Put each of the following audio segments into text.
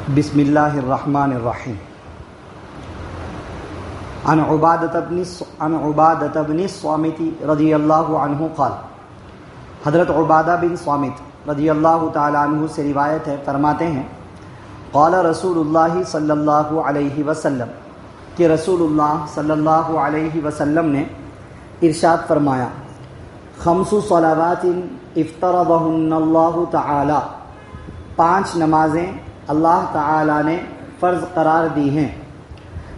بسم اللہ الرحمن الرحیم۔ عن عبادۃ بن الصامت رضی اللہ عنہ قال، حضرت عبادہ بن صامت رضی اللہ تعالی عنہ سے روایت ہے، فرماتے ہیں قال رسول اللہ صلی اللہ علیہ وسلم، کہ رسول اللہ صلی اللہ علیہ وسلم نے ارشاد فرمایا، خمس صلوات افترضہن اللہ تعالی، 5 نمازیں اللہ تعالی نے فرض قرار دی ہیں،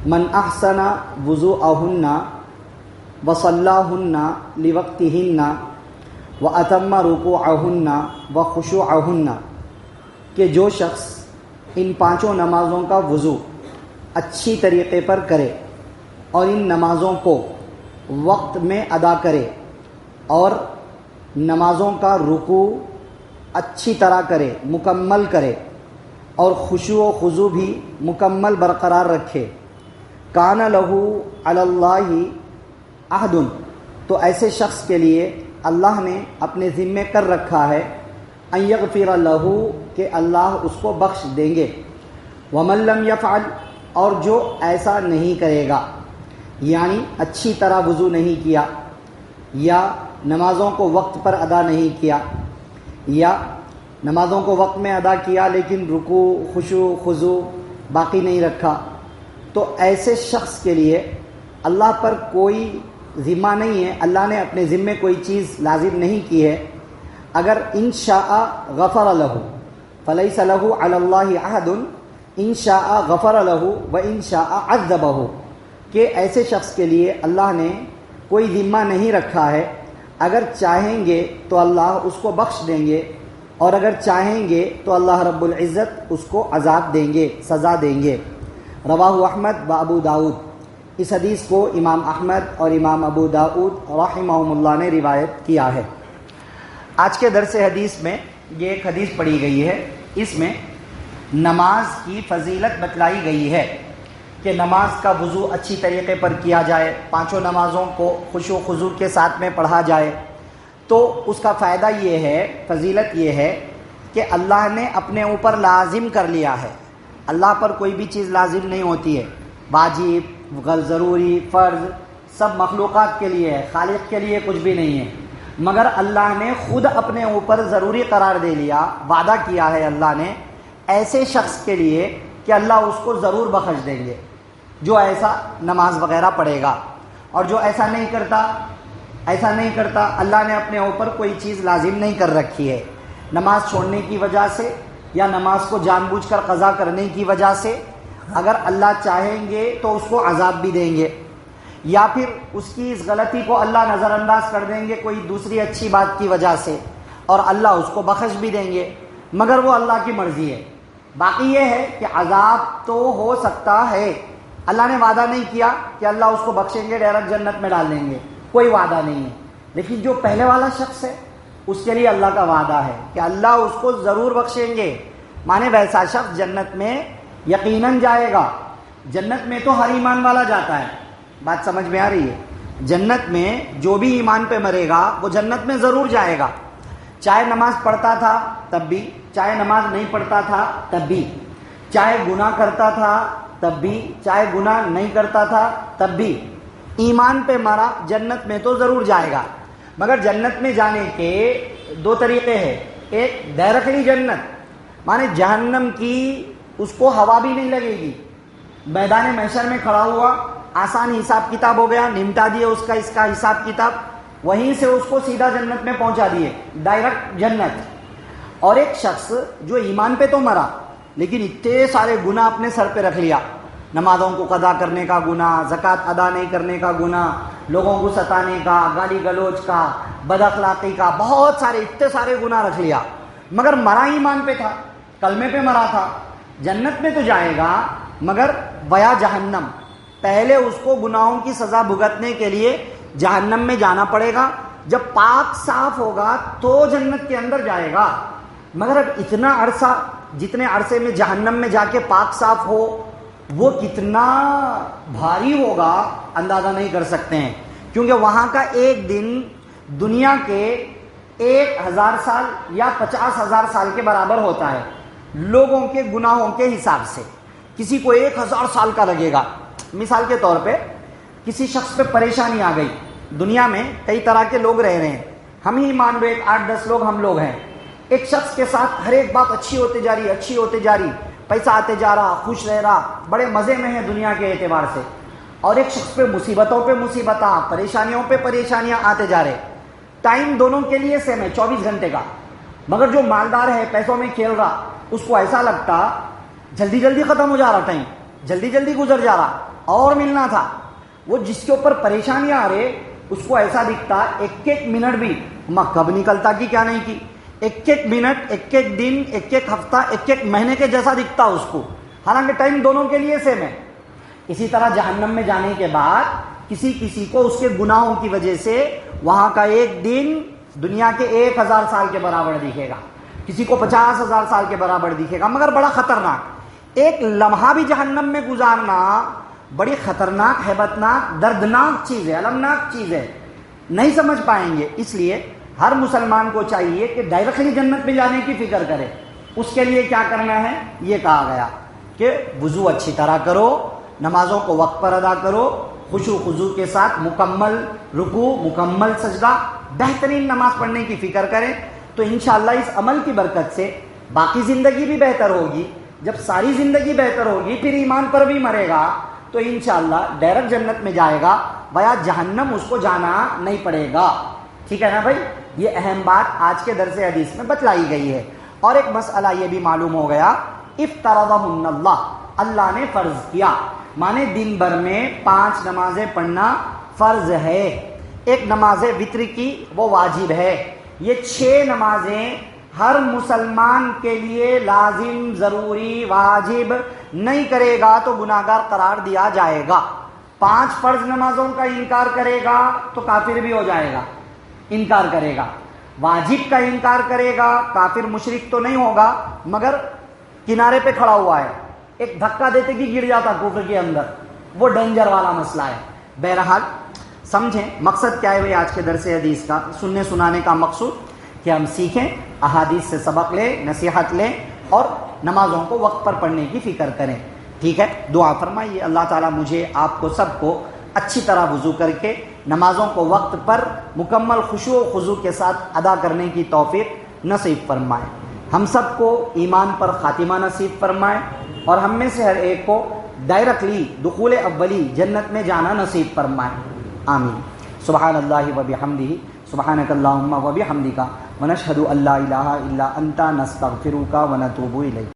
من احسن وضوءہن وصلاہن لوقتہن واتم رکوعہن وخشوعہن، کہ جو شخص ان 5 نمازوں کا وضو اچھی طریقے پر کرے اور ان نمازوں کو وقت میں ادا کرے اور نمازوں کا رکوع اچھی طرح کرے، مکمل کرے، اور خشوع و خضوع بھی مکمل برقرار رکھے، کان لہ علی اللہ عہد، تو ایسے شخص کے لیے اللہ نے اپنے ذمے کر رکھا ہے، ان یغفر لہ، کہ اللہ اس کو بخش دیں گے، ومن لم یفعل، اور جو ایسا نہیں کرے گا، یعنی اچھی طرح وضو نہیں کیا، یا نمازوں کو وقت پر ادا نہیں کیا، یا نمازوں کو وقت میں ادا کیا لیکن رکوع خشوع خضوع باقی نہیں رکھا، تو ایسے شخص کے لیے اللہ پر کوئی ذمہ نہیں ہے، اللہ نے اپنے ذمے کوئی چیز لازم نہیں کی ہے، اگر ان شاء غفر لہ فلیس لہ علی اللہ عہد ان شاء غفر لہ و ان شاء عذبہ، کہ ایسے شخص کے لیے اللہ نے کوئی ذمہ نہیں رکھا ہے، اگر چاہیں گے تو اللہ اس کو بخش دیں گے، اور اگر چاہیں گے تو اللہ رب العزت اس کو عذاب دیں گے، سزا دیں گے۔ رواہ احمد و ابو داؤد، اس حدیث کو امام احمد اور امام ابو داؤد رحمہم اللہ نے روایت کیا ہے۔ آج کے درس حدیث میں یہ ایک حدیث پڑھی گئی ہے، اس میں نماز کی فضیلت بتلائی گئی ہے کہ نماز کا وضو اچھی طریقے پر کیا جائے، 5 نمازوں کو خشوع و خضوع کے ساتھ میں پڑھا جائے، تو اس کا فائدہ یہ ہے، فضیلت یہ ہے کہ اللہ نے اپنے اوپر لازم کر لیا ہے۔ اللہ پر کوئی بھی چیز لازم نہیں ہوتی ہے، واجب، ضروری، فرض سب مخلوقات کے لیے ہے، خالق کے لیے کچھ بھی نہیں ہے، مگر اللہ نے خود اپنے اوپر ضروری قرار دے لیا، وعدہ کیا ہے اللہ نے ایسے شخص کے لیے کہ اللہ اس کو ضرور بخش دیں گے جو ایسا نماز وغیرہ پڑھے گا، اور جو ایسا نہیں کرتا اللہ نے اپنے اوپر کوئی چیز لازم نہیں کر رکھی ہے، نماز چھوڑنے کی وجہ سے یا نماز کو جان بوجھ کر قضا کرنے کی وجہ سے اگر اللہ چاہیں گے تو اس کو عذاب بھی دیں گے، یا پھر اس کی اس غلطی کو اللہ نظر انداز کر دیں گے کوئی دوسری اچھی بات کی وجہ سے، اور اللہ اس کو بخش بھی دیں گے، مگر وہ اللہ کی مرضی ہے۔ باقی یہ ہے کہ عذاب تو ہو سکتا ہے، اللہ نے وعدہ نہیں کیا کہ اللہ اس کو بخشیں گے، ڈائریکٹ جنت میں ڈال دیں گے، کوئی وعدہ نہیں ہے، لیکن جو پہلے والا شخص ہے اس کے لیے اللہ کا وعدہ ہے کہ اللہ اس کو ضرور بخشیں گے، مانے ویسا شخص جنت میں یقیناً جائے گا۔ جنت میں تو ہر ایمان والا جاتا ہے، بات سمجھ میں آ رہی ہے؟ جنت میں جو بھی ایمان پہ مرے گا وہ جنت میں ضرور جائے گا، چاہے نماز پڑھتا تھا تب بھی، چاہے نماز نہیں پڑھتا تھا تب بھی، چاہے گناہ کرتا تھا تب بھی، چاہے گناہ نہیں کرتا تھا تب بھی، ایمان پہ مرا جنت میں تو ضرور جائے گا۔ مگر جنت میں جانے کے 2 طریقے ہیں، ایک ڈائریکٹلی جنت، مانے جہنم کی اس کو ہوا بھی نہیں لگے گی، میدان محشر میں کھڑا ہوا، آسان حساب کتاب ہو گیا، نمٹا دیے اس کا حساب کتاب، وہیں سے اس کو سیدھا جنت میں پہنچا دیے، ڈائریکٹ جنت۔ اور ایک شخص جو ایمان پہ تو مرا لیکن اتنے سارے گناہ اپنے سر پہ رکھ لیا، نمازوں کو قضا کرنے کا گناہ، زکوٰۃ ادا نہیں کرنے کا گناہ، لوگوں کو ستانے کا، گالی گلوچ کا، بد اخلاقی کا، بہت سارے اتنے سارے گناہ رکھ لیا، مگر مرا ایمان پہ تھا، کلمے پہ مرا تھا، جنت میں تو جائے گا مگر ویا جہنم، پہلے اس کو گناہوں کی سزا بھگتنے کے لیے جہنم میں جانا پڑے گا، جب پاک صاف ہوگا تو جنت کے اندر جائے گا۔ مگر اب اتنا عرصہ، جتنے عرصے میں جہنم میں جا کے پاک صاف ہو وہ کتنا بھاری ہوگا اندازہ نہیں کر سکتے ہیں، کیونکہ وہاں کا ایک دن دنیا کے 1000 سال یا 50,000 سال کے برابر ہوتا ہے۔ لوگوں کے گناہوں کے حساب سے. کسی کو 1000 سال کا لگے گا. مثال کے طور پہ کسی شخص پہ پریشانی آ گئی. دنیا میں کئی طرح کے لوگ رہ رہے ہیں, ہم ہی مان لو 8-10 لوگ ہم لوگ ہیں. ایک شخص کے ساتھ ہر ایک بات اچھی ہوتے جا رہی, پیسہ آتے جا رہا, خوش رہ رہا, بڑے مزے میں ہے دنیا کے اعتبار سے. اور ایک شخص پہ مصیبتوں پہ مصیبتاں, پریشانیوں پہ پریشانیاں آتے جا رہے. ٹائم دونوں کے لیے سیم ہے 24 گھنٹے کا, مگر جو مالدار ہے پیسوں میں کھیل رہا, اس کو ایسا لگتا جلدی جلدی ختم ہو جا رہا, ٹائم جلدی جلدی گزر جا رہا, اور ملنا تھا. وہ جس کے اوپر پریشانیاں آ رہے, اس کو ایسا دکھتا ایک ایک منٹ بھی کب نکلتا کی کیا نہیں کی, ایک ایک منٹ, ایک ایک دن, ایک ایک ہفتہ, ایک ایک مہینے کے جیسا دکھتا اس کو, حالانکہ ٹائم دونوں کے لیے سیم ہے. اسی طرح جہنم میں جانے کے بعد کسی کو اس کے گناہوں کی وجہ سے وہاں کا ایک دن دنیا کے 1000 سال کے برابر دکھے گا, کسی کو 50,000 سال کے برابر دکھے گا, مگر بڑا خطرناک. ایک لمحہ بھی جہنم میں گزارنا بڑی خطرناک, ہیبتناک, دردناک چیز ہے, المناک چیز ہے, نہیں سمجھ پائیں گے. اس لیے ہر مسلمان کو چاہیے کہ ڈائریکٹلی جنت میں جانے کی فکر کرے. اس کے لیے کیا کرنا ہے, یہ کہا گیا کہ وضو اچھی طرح کرو, نمازوں کو وقت پر ادا کرو, خشوع خضوع کے ساتھ مکمل رکوع, مکمل سجدہ, بہترین نماز پڑھنے کی فکر کریں. تو انشاءاللہ اس عمل کی برکت سے باقی زندگی بھی بہتر ہوگی. جب ساری زندگی بہتر ہوگی, پھر ایمان پر بھی مرے گا, تو انشاءاللہ ڈائریکٹ جنت میں جائے گا, بیا جہنم اس کو جانا نہیں پڑے گا. ٹھیک ہے نا بھائی, یہ اہم بات آج کے درس حدیث میں بتلائی گئی ہے. اور ایک مسئلہ یہ بھی معلوم ہو گیا, افترضہن اللہ, اللہ نے فرض کیا, مانے دن بھر میں 5 نمازیں پڑھنا فرض ہے. ایک نماز وتر کی وہ واجب ہے. یہ 6 نمازیں ہر مسلمان کے لیے لازم, ضروری, واجب نہیں کرے گا تو گناہگار قرار دیا جائے گا. 5 فرض نمازوں کا انکار کرے گا تو کافر بھی ہو جائے گا, انکار کرے گا. واجب کا انکار کرے گا, کافر مشرک تو نہیں ہوگا, مگر کنارے پہ کھڑا ہوا ہے, ایک دھکا دیتے کہ گر جاتا کفر کے اندر, وہ ڈینجر والا مسئلہ ہے. بہرحال سمجھیں مقصد کیا ہے بھائی آج کے درس حدیث کا, سننے سنانے کا مقصود کہ ہم سیکھیں, احادیث سے سبق لیں, نصیحت لیں, اور نمازوں کو وقت پر پڑھنے کی فکر کریں. ٹھیک ہے, دعا فرمائیے اللہ تعالیٰ مجھے, آپ کو, سب کو اچھی طرح وضو کر کے نمازوں کو وقت پر مکمل خشوع و خضوع کے ساتھ ادا کرنے کی توفیق نصیب فرمائے. ہم سب کو ایمان پر خاتمہ نصیب فرمائے, اور ہم میں سے ہر ایک کو ڈائریکٹلی دخول اولی جنت میں جانا نصیب فرمائے. آمین. سبحان اللہ و بحمدہ, سبحانک اللہم و بحمدک, ونشہد ان لا الہ الا انت, نستغفرک و نتوب الیک.